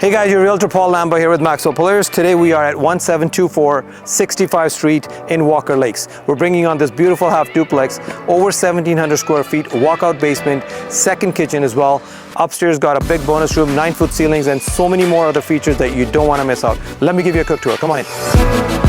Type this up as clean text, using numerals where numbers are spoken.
Hey guys, your Realtor Paul Lamba here with Maxwell Polaris. Today we are at 1724 65 Street in Walker Lakes. We're bringing on this beautiful half duplex, over 1,700 square feet, walkout basement, second kitchen as well. Upstairs got a big bonus room, 9-foot ceilings, and so many more other features that you don't want to miss out. Let me give you a quick tour. Come on in.